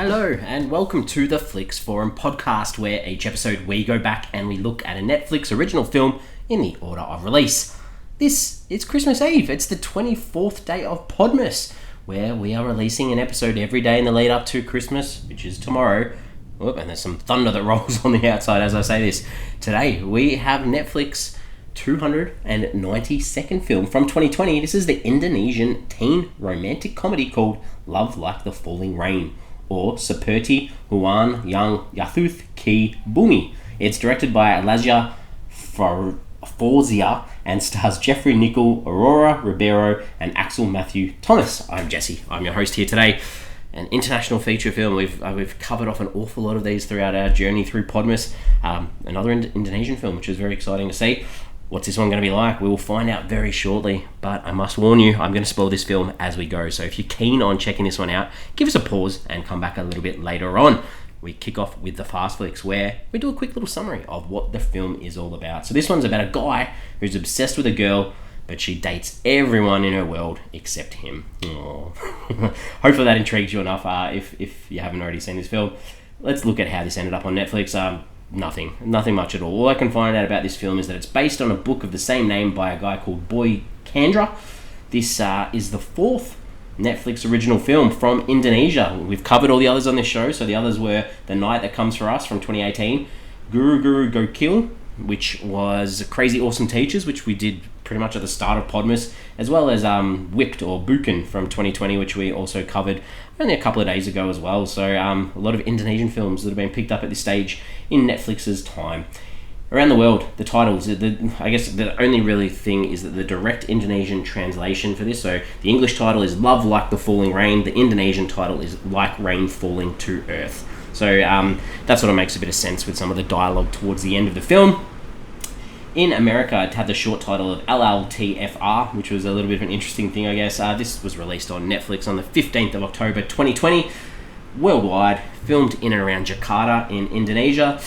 Hello and welcome to the Flix Forum podcast, where each episode we go back and we look at a Netflix original film in the order of release. It's Christmas Eve. It's the 24th day of Podmas, where we are releasing an episode every day in the lead up to Christmas, which is tomorrow. Oh, and there's some thunder that rolls on the outside as I say this. Today we have Netflix 292nd film from 2020. This is the Indonesian teen romantic comedy called Love Like the Falling Rain, or Seperti Hujan yang Jatuh ke Bumi. It's directed by Lasja Fauzia and stars Jefri Nichol, Aurora, Ribero, and Axel Matthew Thomas. I'm Jesse. I'm your host here today. An international feature film. We've covered off an awful lot of these throughout our journey through Podmas. Another Indonesian film, which is very exciting to see. What's this one going to be like? We will find out very shortly, but I must warn you, I'm going to spoil this film as we go. So if you're keen on checking this one out, give us a pause and come back a little bit later on. We kick off with the Fast Flicks, where we do a quick little summary of what the film is all about. So this one's about a guy who's obsessed with a girl, but she dates everyone in her world except him. Hopefully that intrigues you enough if you haven't already seen this film. Let's look at how this ended up on Netflix. Nothing much at all. All I can find out about this film is that it's based on a book of the same name by a guy called Boy Chandra. This is the fourth Netflix original film from Indonesia. We've covered all the others on this show, so the others were The Night That Comes For Us from 2018, Guru Gokil, which was Crazy Awesome Teachers, which we did pretty much at the start of Podmas, as well as Whipped or Bukan from 2020, which we also covered only a couple of days ago as well. So a lot of Indonesian films that have been picked up at this stage in Netflix's time. Around the world, the titles, I guess the only really thing is that the direct Indonesian translation for this, so the English title is Love Like the Falling Rain, the Indonesian title is Like Rain Falling to Earth. So that sort of makes a bit of sense with some of the dialogue towards the end of the film. In America, it had the short title of LLTFR, which was a little bit of an interesting thing, I guess. This was released on Netflix on the 15th of October 2020. Worldwide, filmed in and around Jakarta in Indonesia.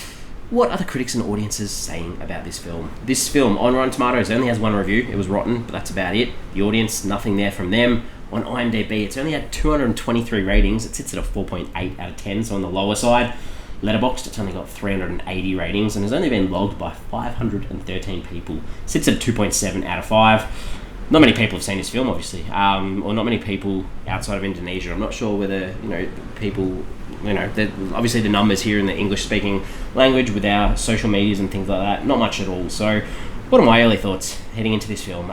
What are the critics and audiences saying about this film? This film, on Rotten Tomatoes, only has one review. It was rotten, but that's about it. The audience, nothing there from them. On IMDb, it's only had 223 ratings. It sits at a 4.8 out of 10, so on the lower side. Letterboxd, it's only got 380 ratings and has only been logged by 513 people. Sits at 2.7 out of 5. Not many people have seen this film, obviously, or not many people outside of Indonesia. I'm not sure whether, people, obviously the numbers here in the English-speaking language with our social medias and things like that, not much at all. So, what are my early thoughts heading into this film?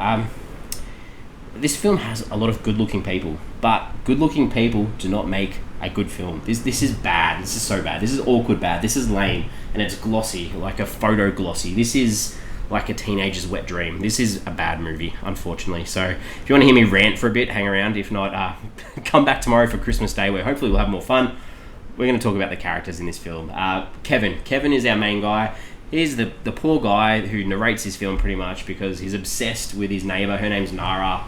This film has a lot of good-looking people, but good-looking people do not make a good film. This is bad. This is so bad. This is awkward bad. This is lame, and it's glossy, like a photo glossy. This is like a teenager's wet dream. This is a bad movie, unfortunately. So if you want to hear me rant for a bit, hang around. If not, come back tomorrow for Christmas Day, where hopefully we'll have more fun. We're going to talk about the characters in this film. Kevin is our main guy. He's the poor guy who narrates his film pretty much because he's obsessed with his neighbour. Her name's Nara.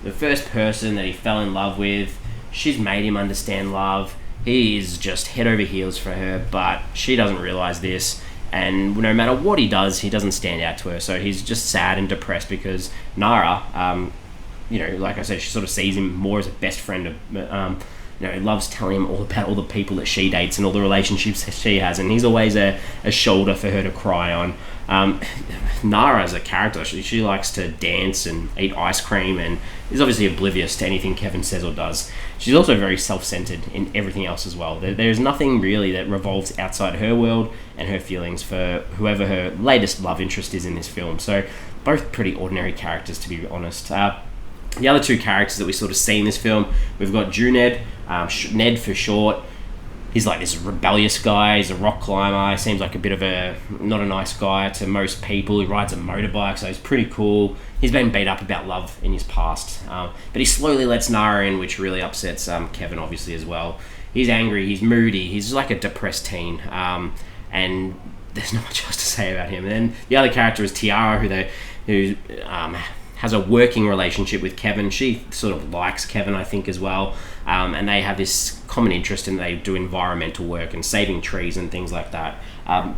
The first person that he fell in love with. She's made him understand love. He is just head over heels for her, but she doesn't realise this. And no matter what he does, he doesn't stand out to her. So he's just sad and depressed because Nara, like I said, she sort of sees him more as a best friend. Loves telling him all about all the people that she dates and all the relationships she has. And he's always a shoulder for her to cry on. Nara as a character, she likes to dance and eat ice cream and is obviously oblivious to anything Kevin says or does. She's also very self-centered in everything else as well. There's nothing really that revolves outside her world and her feelings for whoever her latest love interest is in this film. So both pretty ordinary characters, to be honest. The other two characters that we sort of see in this film, we've got Juned, Ned for short. He's like this rebellious guy. He's a rock climber. He seems like a bit of not a nice guy to most people. He rides a motorbike, so he's pretty cool. He's been beat up about love in his past. But he slowly lets Nara in, which really upsets Kevin, obviously, as well. He's angry. He's moody. He's like a depressed teen. And there's not much else to say about him. And then the other character is Tiara, who has a working relationship with Kevin. She sort of likes Kevin, I think, as well. And they have this common interest in they do environmental work and saving trees and things like that.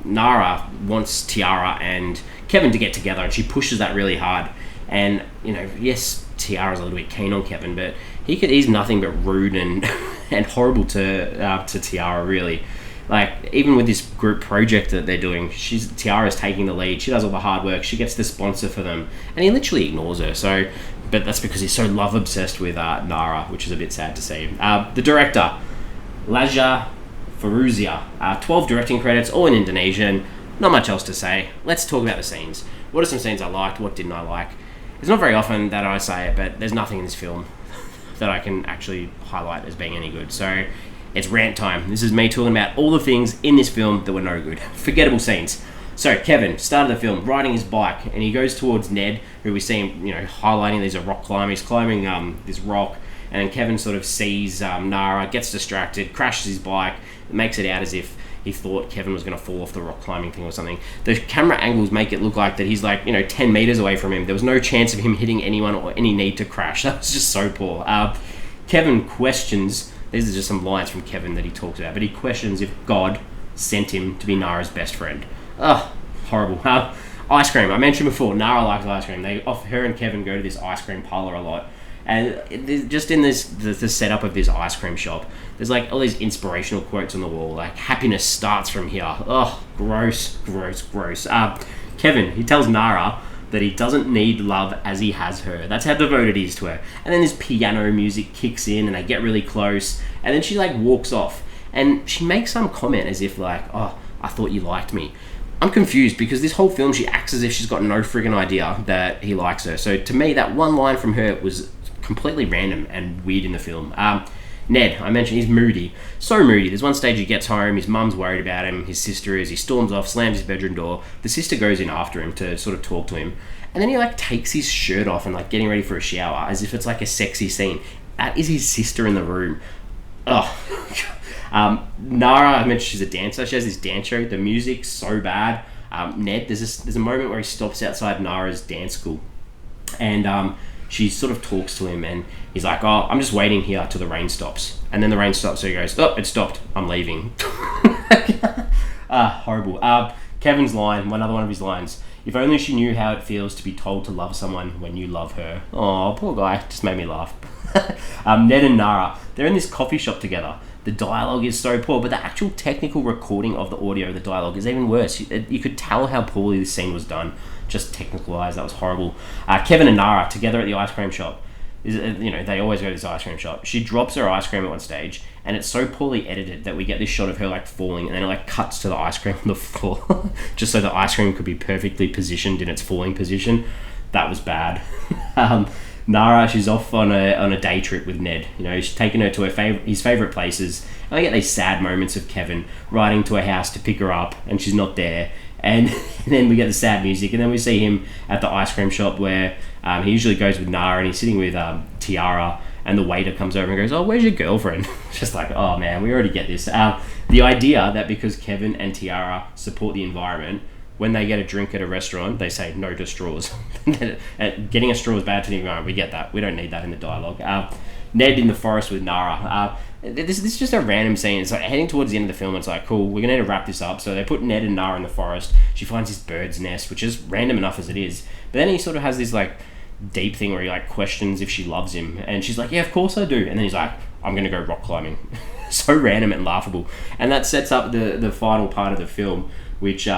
Nara wants Tiara and Kevin to get together, and she pushes that really hard. And, yes, Tiara's a little bit keen on Kevin, but he's nothing but rude and and horrible to Tiara, really. Like, even with this group project that they're doing, Tiara's taking the lead. She does all the hard work. She gets the sponsor for them, and he literally ignores her. So, but that's because he's so love obsessed with Nara, which is a bit sad to see. The director, Lasja Fauzia, 12 directing credits, all in Indonesian. Not much else to say. Let's talk about the scenes. What are some scenes I liked? What didn't I like? It's not very often that I say it, but there's nothing in this film that I can actually highlight as being any good. So it's rant time. This is me talking about all the things in this film that were no good. Forgettable scenes. So Kevin started the film riding his bike, and he goes towards Ned, who we see him, highlighting these are rock climbing. He's climbing this rock, and then Kevin sort of sees Nara, gets distracted, crashes his bike, makes it out as if he thought Kevin was going to fall off the rock climbing thing or something. The camera angles make it look like that he's 10 meters away from him. There was no chance of him hitting anyone or any need to crash. That was just so poor. Kevin questions, these are just some lines from Kevin that he talks about, but he questions if God sent him to be Nara's best friend. Ugh, horrible. Ice cream. I mentioned before, Nara likes ice cream. Her and Kevin go to this ice cream parlor a lot. And just in the setup of this ice cream shop, there's all these inspirational quotes on the wall, like happiness starts from here. Oh, gross. Kevin, he tells Nara that he doesn't need love as he has her. That's how devoted he is to her. And then this piano music kicks in and they get really close, and then she walks off and she makes some comment as if oh, I thought you liked me. I'm confused because this whole film she acts as if she's got no friggin' idea that he likes her. So to me, that one line from her was completely random and weird in the film. Ned, I mentioned, he's moody. So moody. There's one stage he gets home, his mum's worried about him, his sister is, he storms off, slams his bedroom door. The sister goes in after him to sort of talk to him. And then he takes his shirt off and getting ready for a shower as if it's a sexy scene. That is his sister in the room. Oh. Nara, I mentioned she's a dancer. She has this dance show. The music's so bad. Ned, there's a moment where he stops outside Nara's dance school. And she sort of talks to him and he's like, oh, I'm just waiting here till the rain stops. And then the rain stops, so he goes, oh, it stopped, I'm leaving. Horrible. Kevin's line, another one of his lines, if only she knew how it feels to be told to love someone when you love her. Oh, poor guy, just made me laugh. Ned and Nara, they're in this coffee shop together. The dialogue is so poor, but the actual technical recording of the audio, the dialogue, is even worse. You could tell how poorly this scene was done. Just technical-wise, that was horrible. Kevin and Nara together at the ice cream shop. They always go to this ice cream shop. She drops her ice cream at one stage, and it's so poorly edited that we get this shot of her falling, and then it cuts to the ice cream on the floor, just so the ice cream could be perfectly positioned in its falling position. That was bad. Nara, she's off on a day trip with Ned. She's taking her to his favourite places. And I get these sad moments of Kevin riding to her house to pick her up, and she's not there. And then we get the sad music, and then we see him at the ice cream shop where he usually goes with Nara, and he's sitting with Tiara, and the waiter comes over and goes, oh, where's your girlfriend? Just oh man, we already get this. The idea that because Kevin and Tiara support the environment, when they get a drink at a restaurant, they say no to straws. Getting a straw is bad to the environment. We get that. We don't need that in the dialogue. Ned in the forest with Nara. This is just a random scene. It's heading towards the end of the film. It's cool, we're going to need to wrap this up. So they put Ned and Nara in the forest. She finds this bird's nest, which is random enough as it is. But then he sort of has this deep thing where he questions if she loves him. And she's like, yeah, of course I do. And then he's like, I'm going to go rock climbing. So random and laughable. And that sets up the final part of the film, which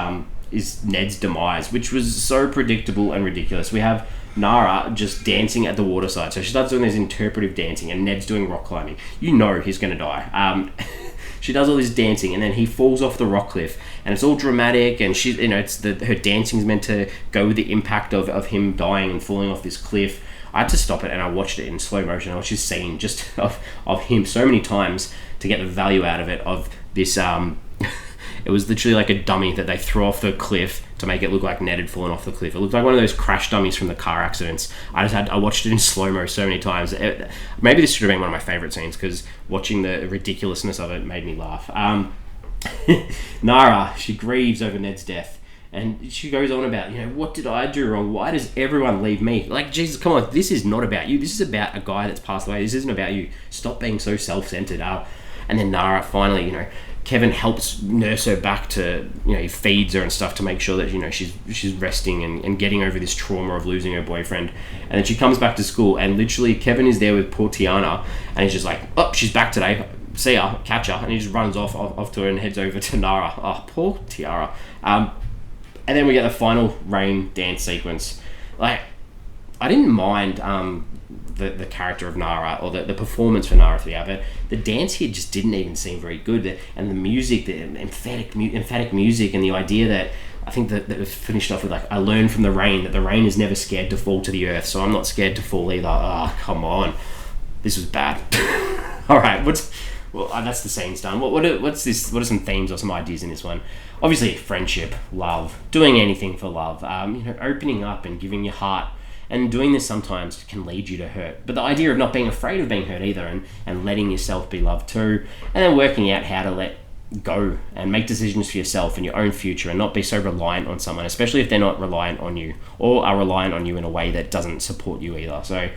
is Ned's demise, which was so predictable and ridiculous. We have Nara just dancing at the waterside. So she starts doing this interpretive dancing and Ned's doing rock climbing. He's going to die. She does all this dancing and then he falls off the rock cliff and it's all dramatic and her dancing is meant to go with the impact of him dying and falling off this cliff. I had to stop it and I watched it in slow motion. I watched this scene just of him so many times to get the value out of it, of this it was literally a dummy that they threw off the cliff to make it look like Ned had fallen off the cliff. It looked like one of those crash dummies from the car accidents. I watched it in slow-mo so many times. Maybe this should have been one of my favourite scenes because watching the ridiculousness of it made me laugh. Nara, she grieves over Ned's death and she goes on about, what did I do wrong? Why does everyone leave me? Jesus, come on, this is not about you. This is about a guy that's passed away. This isn't about you. Stop being so self-centered. And then Nara finally, Kevin helps nurse her back to, he feeds her and stuff to make sure that, she's resting and getting over this trauma of losing her boyfriend. And then she comes back to school, and literally Kevin is there with poor Tiana, and he's just like, oh, she's back today. See ya, catch her. And he just runs off to her and heads over to Nara. Oh, poor Tiara. And then we get the final rain dance sequence. Like, I didn't mind the character of Nara, or the performance for Nara throughout, but the dance here just didn't even seem very good. And the music, the emphatic music, and the idea that, I think that was finished off with like, I learned from the rain that the rain is never scared to fall to the earth, so I'm not scared to fall either. Oh, come on. This was bad. All right, that's the scene's done. What's this? What are some themes or some ideas in this one? Obviously, friendship, love, doing anything for love, opening up and giving your heart. And doing this sometimes can lead you to hurt. But the idea of not being afraid of being hurt either, and letting yourself be loved too. And then working out how to let go and make decisions for yourself and your own future, and not be so reliant on someone, especially if they're not reliant on you, or are reliant on you in a way that doesn't support you either. So a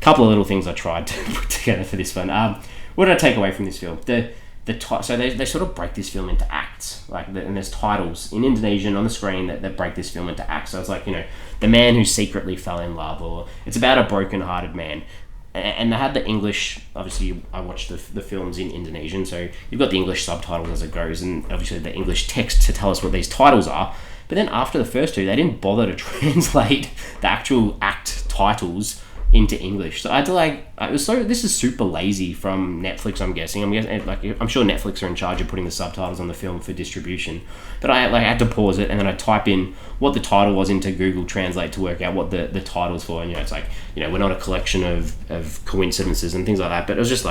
couple of little things I tried to put together for this one. What did I take away from this film? So they sort of break this film into acts, and there's titles in Indonesian on the screen that break this film into acts. So it's like, the man who secretly fell in love, or it's about a broken-hearted man. And they had the English, obviously I watched the films in Indonesian, so you've got the English subtitles as it goes, and obviously the English text to tell us what these titles are. But then after the first two, they didn't bother to translate the actual act titles into English. So I had to this is super lazy from Netflix, I'm guessing. I'm sure Netflix are in charge of putting the subtitles on the film for distribution. But I had to pause it, and then I type in what the title was into Google Translate to work out what the title's for. And it's like, we're not a collection of coincidences and things like that. But it was just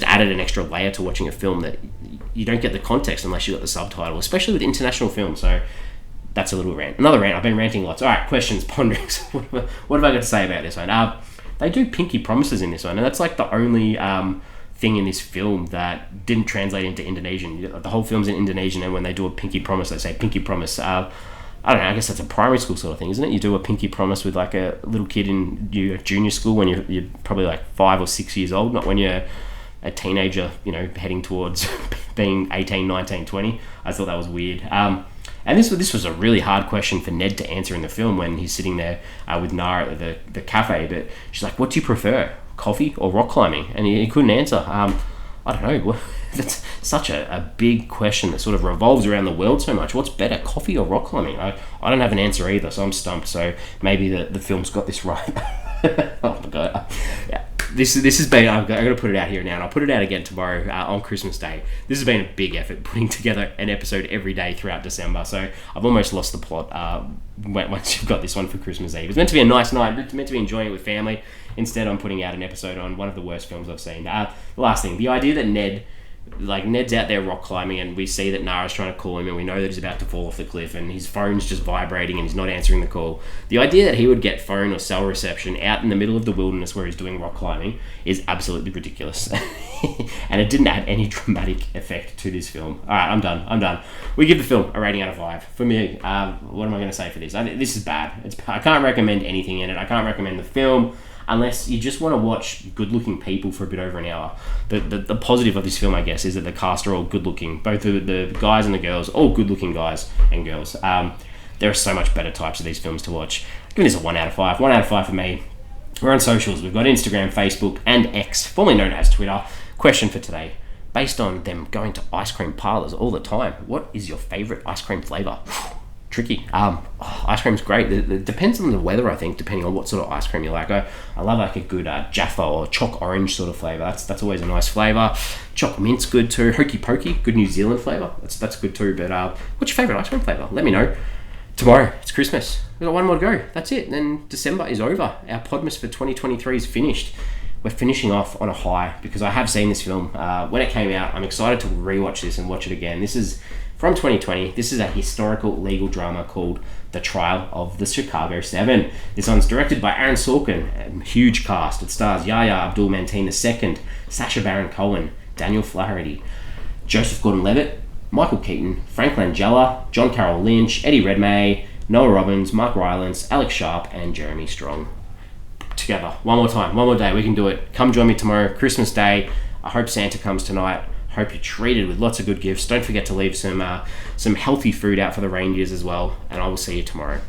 added an extra layer to watching a film that you don't get the context unless you got the subtitle, especially with international films. So that's a little rant. Another rant. I've been ranting lots. All right, questions, ponderings. What have I got to say about this one? They do pinky promises in this one, and that's like the only thing in this film that didn't translate into Indonesian. The whole film's in Indonesian, and when they do a pinky promise, they say pinky promise. I don't know, I guess that's a primary school sort of thing, isn't it? You do a pinky promise with like a little kid in your junior school when you're probably like 5 or 6 years old, not when you're a teenager, heading towards being 18, 19, 20. I thought that was weird. And this was a really hard question for Ned to answer in the film when he's sitting there with Nara at the cafe. But she's like, what do you prefer, coffee or rock climbing? And he couldn't answer. I don't know. That's such a big question that sort of revolves around the world so much. What's better, coffee or rock climbing? I don't have an answer either, so I'm stumped. So maybe the film's got this right. Oh my God. Yeah. This has been, I'm going to put it out here now, and I'll put it out again tomorrow on Christmas Day. This has been a big effort, putting together an episode every day throughout December, so I've almost lost the plot once you've got this one for Christmas Eve. It's meant to be a nice night, it's meant to be enjoying it with family. Instead, I'm putting out an episode on one of the worst films I've seen. The last thing, the idea that Ned's out there rock climbing, and we see that Nara's trying to call him, and we know that he's about to fall off the cliff, and his phone's just vibrating and he's not answering the call. The idea that he would get phone or cell reception out in the middle of the wilderness where he's doing rock climbing is absolutely ridiculous. And it didn't add any dramatic effect to this film. Alright, I'm done. We give the film a rating out of 5. For me, what am I going to say for this? This is bad. I can't recommend anything in it. I can't recommend the film unless you just want to watch good-looking people for a bit over an hour. The positive of this film, I guess, is that the cast are all good-looking. Both the guys and the girls, all good-looking guys and girls. There are so much better types of these films to watch. I'm giving this a 1 out of 5. 1 out of 5 for me. We're on socials. We've got Instagram, Facebook, and X, formerly known as Twitter. Question for today. Based on them going to ice cream parlors all the time, what is your favourite ice cream flavour? Tricky. Ice cream's great. It depends on the weather, I think, depending on what sort of ice cream you like. I love like a good Jaffa or choc orange sort of flavour. That's always a nice flavour. Choc mint's good too. Hokey pokey, good New Zealand flavour. That's good too. But what's your favourite ice cream flavour? Let me know. Tomorrow, it's Christmas. We've got one more to go. That's it. Then December is over. Our Podmas for 2023 is finished. We're finishing off on a high because I have seen this film. When it came out, I'm excited to rewatch this and watch it again. This is from 2020. This is a historical legal drama called The Trial of the Chicago 7. This one's directed by Aaron Sorkin. Huge cast. It stars Yahya Abdul-Mateen II, Sacha Baron Cohen, Daniel Flaherty, Joseph Gordon-Levitt, Michael Keaton, Frank Langella, John Carroll Lynch, Eddie Redmayne, Noah Robbins, Mark Rylance, Alex Sharp, and Jeremy Strong. Together. One more time. One more day. We can do it. Come join me tomorrow, Christmas Day. I hope Santa comes tonight. Hope you're treated with lots of good gifts. Don't forget to leave some healthy food out for the reindeers as well. And I will see you tomorrow.